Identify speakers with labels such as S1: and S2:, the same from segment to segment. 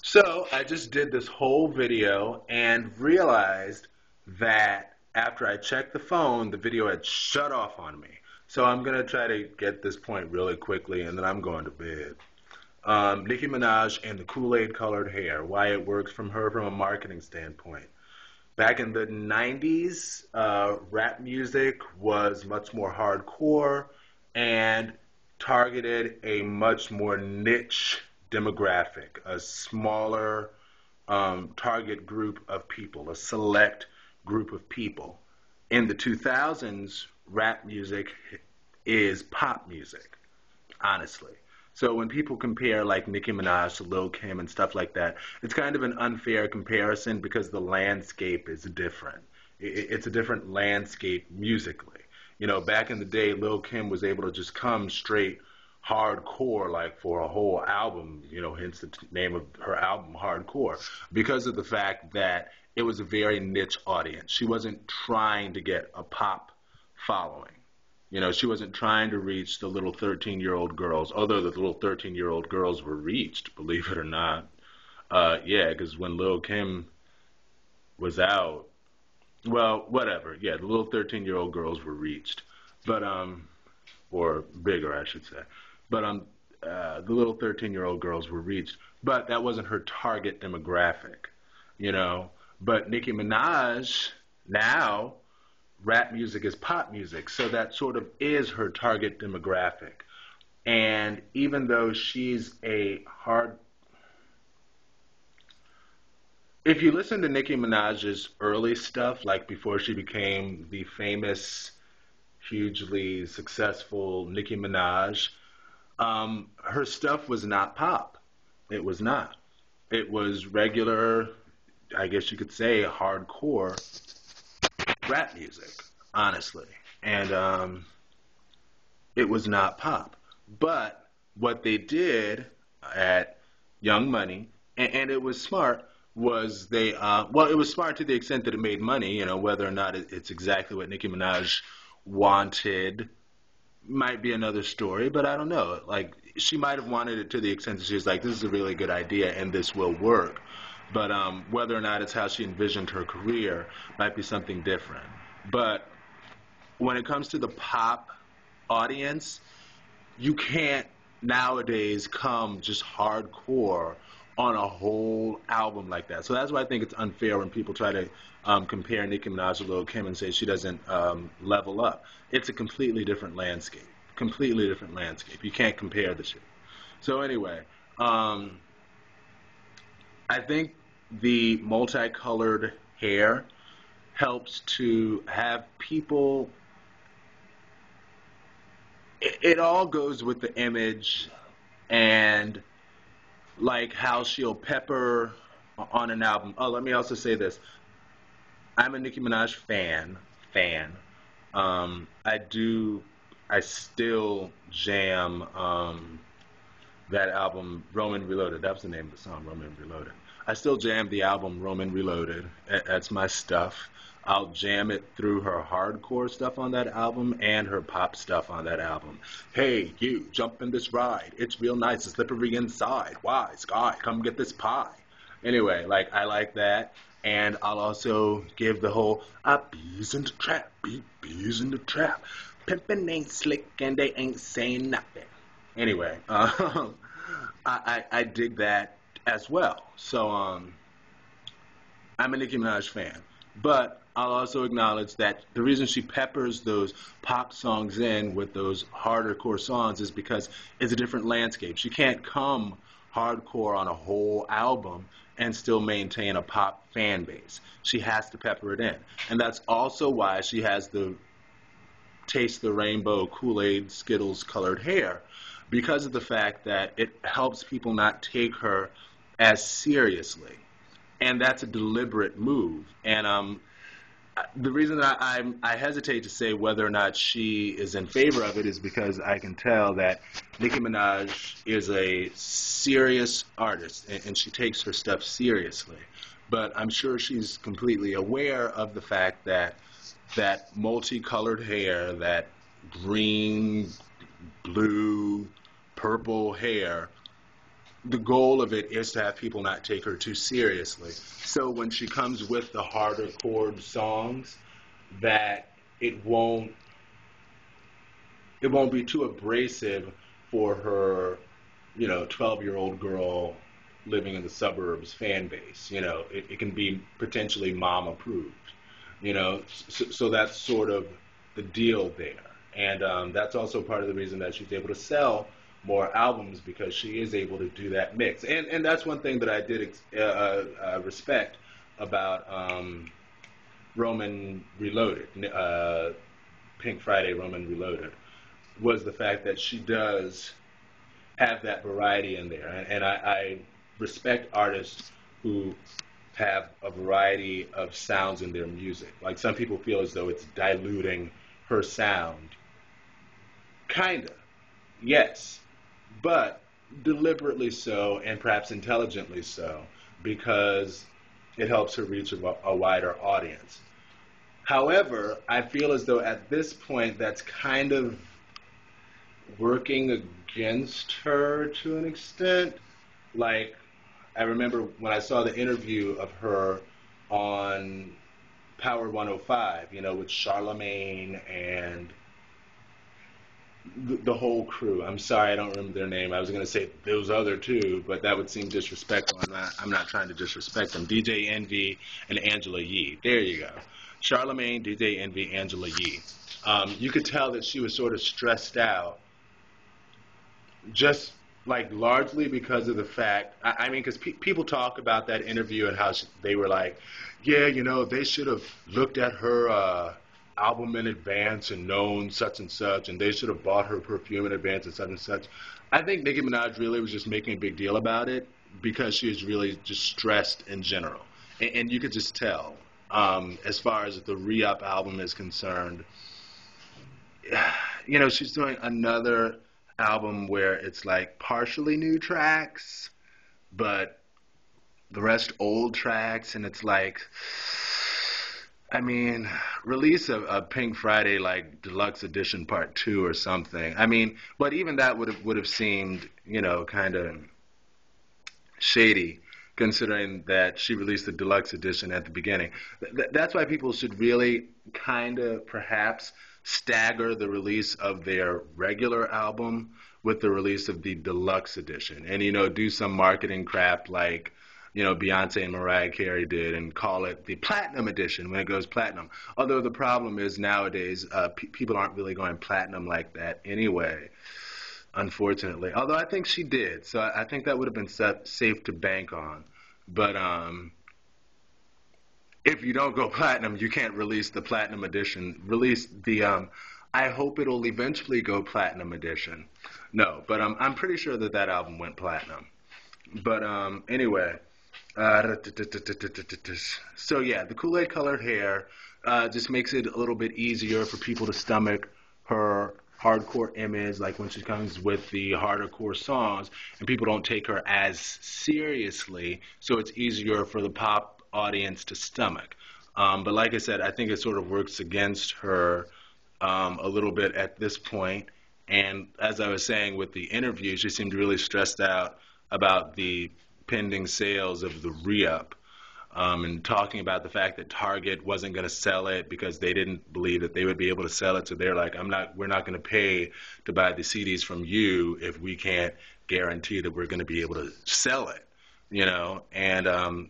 S1: So I just did this whole video and realized that after I checked the phone, the video had shut off on me. So I'm going to try to get this point really quickly and then I'm going to bed. Nicki Minaj and the Kool-Aid colored hair, why it works from her from a marketing standpoint. Back in the 90s, rap music was much more hardcore and targeted a much more niche demographic, a smaller target group of people, a select group of people. In the 2000s, rap music is pop music, honestly. So when people compare like Nicki Minaj to Lil Kim and stuff like that, it's kind of an unfair comparison because the landscape is different. It's a different landscape musically. You know, back in the day, Lil Kim was able to just come straight hardcore like for a whole album, you know, hence the name of her album, Hardcore, because of the fact that it was a very niche audience. She wasn't trying to get a pop following. You know, she wasn't trying to reach the little 13-year-old girls, although the little 13-year-old girls were reached, believe it or not. Yeah, because when Lil Kim was out, well, whatever. Yeah, the little 13-year-old girls were reached, but or bigger, I should say. But the little 13-year-old girls were reached, but that wasn't her target demographic, you know. But Nicki Minaj now rap music is pop music, so that sort of is her target demographic. And even though she's a hard, if you listen to Nicki Minaj's early stuff, like before she became the famous, hugely successful Nicki Minaj, her stuff was not pop. It was not. It was regular, I guess you could say, hardcore rap music, honestly. And it was not pop. But what they did at Young Money, and it was smart, was they, well, it was smart to the extent that it made money, you know, whether or not it's exactly what Nicki Minaj wanted might be another story, but I don't know. Like, she might have wanted it to the extent that she was like, this is a really good idea and this will work. But whether or not it's how she envisioned her career might be something different. But when it comes to the pop audience, you can't nowadays come just hardcore on a whole album like that. So that's why I think it's unfair when people try to compare Nicki Minaj to Lil Kim and say she doesn't level up. It's a completely different landscape. Completely different landscape. You can't compare the two. So anyway, I think the multicolored hair helps to have people, it all goes with the image and like how she'll pepper on an album. Oh, let me also say this. I'm a Nicki Minaj fan. I do, I still jam that album, Roman Reloaded. That was the name of the song, Roman Reloaded. I still jam the album Roman Reloaded. That's my stuff. I'll jam it through her hardcore stuff on that album and her pop stuff on that album. Hey, you, jump in this ride. It's real nice. It's slippery inside. Why, Sky, come get this pie. Anyway, like, I like that. And I'll also give the whole, I bees in the trap, bees in the trap. Pimpin' ain't slick and they ain't saying nothing. Anyway, I dig that as well. So I'm a Nicki Minaj fan. But I'll also acknowledge that the reason she peppers those pop songs in with those harder core songs is because it's a different landscape. She can't come hardcore on a whole album and still maintain a pop fan base. She has to pepper it in. And that's also why she has the Taste the Rainbow Kool-Aid Skittles colored hair, because of the fact that it helps people not take her as seriously. And that's a deliberate move. And the reason that I hesitate to say whether or not she is in favor of it is because I can tell that Nicki Minaj is a serious artist and she takes her stuff seriously. But I'm sure she's completely aware of the fact that that multicolored hair, that green, blue, purple hair the goal of it is to have people not take her too seriously. So when she comes with the harder chord songs, that it won't it won't be too abrasive for her, 12-year-old girl living in the suburbs fan base. It can be potentially mom approved. So that's sort of the deal there. And that's also part of the reason that she's able to sell more albums, because she is able to do that mix. And that's one thing that I did respect about Roman Reloaded, Pink Friday Roman Reloaded, was the fact that she does have that variety in there. And I respect artists who have a variety of sounds in their music. Like, some people feel as though it's diluting her sound. Kinda, yes, but deliberately so, and perhaps intelligently so, because it helps her reach a wider audience. However, I feel as though at this point that's kind of working against her to an extent. Like, I remember when I saw the interview of her on Power 105, with Charlemagne and the whole crew. I'm sorry, I don't remember their name. I was going to say those other two, but that would seem disrespectful. I'm not trying to disrespect them. DJ Envy and Angela Yee. There you go. Charlemagne, DJ Envy, Angela Yee. You could tell that she was sort of stressed out, just like largely because of the fact, I mean, because people talk about that interview and how they were like, yeah, they should have looked at her album in advance and known such and such, and they should have bought her perfume in advance and such and such. I think Nicki Minaj really was just making a big deal about it because she was really just stressed in general. And you could just tell, as far as the Re-Up album is concerned, she's doing another album where it's like partially new tracks, but the rest old tracks, and it's like, I mean, release a Pink Friday like deluxe edition part 2 or something. I mean, but even that would have seemed, kind of shady, considering that she released the deluxe edition at the beginning. That's why people should really kind of perhaps stagger the release of their regular album with the release of the deluxe edition, and do some marketing crap like Beyonce and Mariah Carey did, and call it the platinum edition when it goes platinum. Although the problem is nowadays people aren't really going platinum like that anyway, unfortunately. Although I think she did, so I think that would have been safe to bank on. But if you don't go platinum, you can't release the platinum edition. Release the I hope it'll eventually go platinum edition. No, but I'm pretty sure that album went platinum. But anyway. So yeah, the Kool-Aid colored hair just makes it a little bit easier for people to stomach her hardcore image, like when she comes with the harder core songs, and people don't take her as seriously, so it's easier for the pop audience to stomach. But like I said, I think it sort of works against her a little bit at this point. And as I was saying with the interview, she seemed really stressed out about the pending sales of the Re-Up, and talking about the fact that Target wasn't going to sell it because they didn't believe that they would be able to sell it. So they're like, we're not going to pay to buy the CDs from you if we can't guarantee that we're going to be able to sell it, and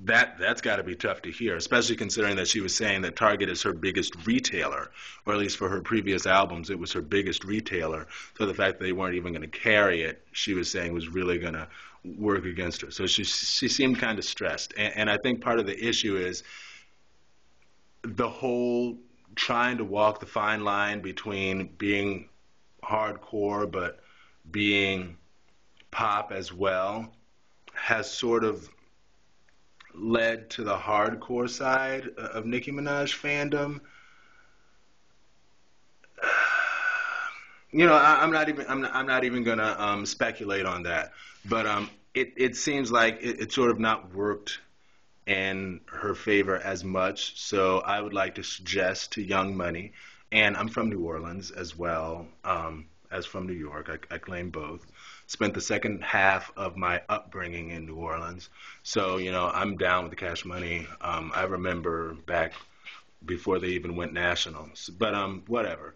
S1: that's got to be tough to hear, especially considering that she was saying that Target is her biggest retailer, or at least for her previous albums, it was her biggest retailer. So the fact that they weren't even going to carry it, she was saying, was really going to work against her. So she seemed kind of stressed. And I think part of the issue is the whole trying to walk the fine line between being hardcore but being pop as well has sort of led to the hardcore side of Nicki Minaj fandom. I'm not even gonna speculate on that, but it seems like it sort of not worked in her favor as much. So I would like to suggest to Young Money, and I'm from New Orleans as well as from New York. I claim both. spent the second half of my upbringing in New Orleans. So, I'm down with the Cash Money. I remember back before they even went national. But whatever.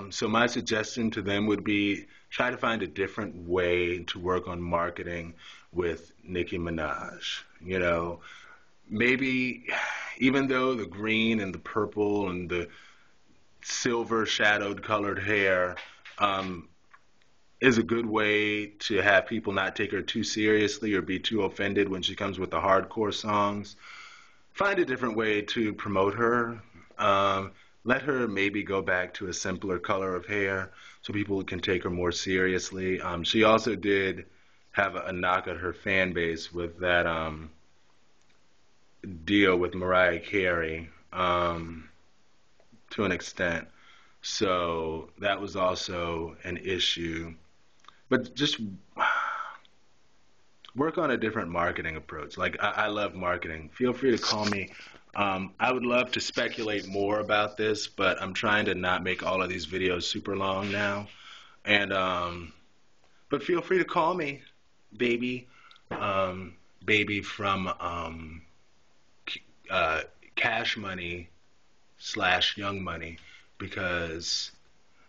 S1: So my suggestion to them would be try to find a different way to work on marketing with Nicki Minaj. Maybe even though the green and the purple and the silver shadowed colored hair is a good way to have people not take her too seriously or be too offended when she comes with the hardcore songs. Find a different way to promote her. Let her maybe go back to a simpler color of hair so people can take her more seriously. She also did have a knock at her fan base with that deal with Mariah Carey to an extent. So that was also an issue. But just work on a different marketing approach. Like, I love marketing. Feel free to call me. I would love to speculate more about this, but I'm trying to not make all of these videos super long now. And but feel free to call me, baby. Baby from Cash Money / Young Money, because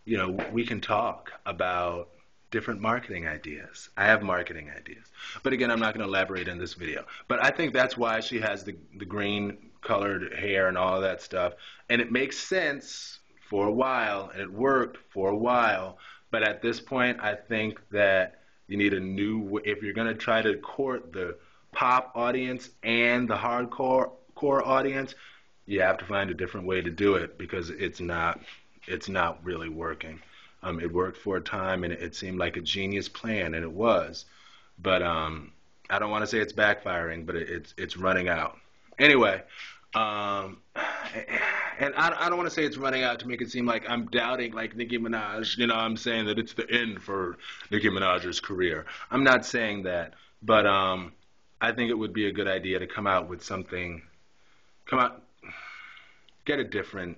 S1: we can talk about different marketing ideas. I have marketing ideas. But again, I'm not going to elaborate in this video. But I think that's why she has the green colored hair and all of that stuff. And it makes sense for a while, and it worked for a while. But at this point, I think that you need a new, if you're going to try to court the pop audience and the hardcore audience, you have to find a different way to do it, because it's not really working. It worked for a time, and it seemed like a genius plan, and it was. But I don't want to say it's backfiring, but it's running out. Anyway, and I don't want to say it's running out to make it seem like I'm doubting like Nicki Minaj. I'm saying that it's the end for Nicki Minaj's career. I'm not saying that, but I think it would be a good idea to come out, get a different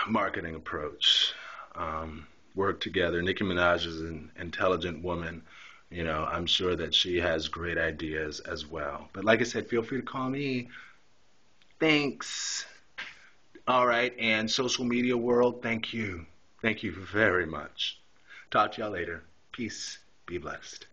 S1: marketing approach. Work together. Nicki Minaj is an intelligent woman. I'm sure that she has great ideas as well. But like I said, feel free to call me. Thanks. All right, and social media world, thank you. Thank you very much. Talk to y'all later. Peace. Be blessed.